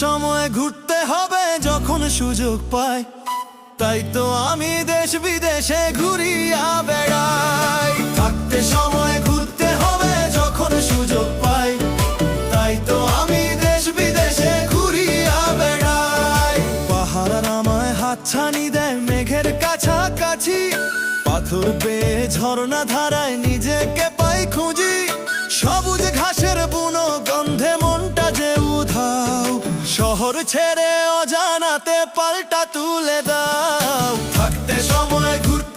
সময় ঘুরতে হবে যখন সুযোগ পাই, তাই তো আমি দেশ বিদেশে ঘুরিয়া বেড়াই। থাকতে সময় ঘুরতে হবে যখন সুযোগ পাই, তাই তো আমি দেশ বিদেশে ঘুরিয়া বেড়াই। পাহাড় আমায় হাতছানি দেয় মেঘের কাছাকাছি, পাথর পেয়ে ঝর্ণা ধারায় নিজেকে পাই খুঁজি। সবুজ ঘাসের বুনো গন্ধে মনটা যে উধাও, শহর ছেড়ে অজানাতে পাল্টা তুলে দাও। থাকতে সময় ঘুরতে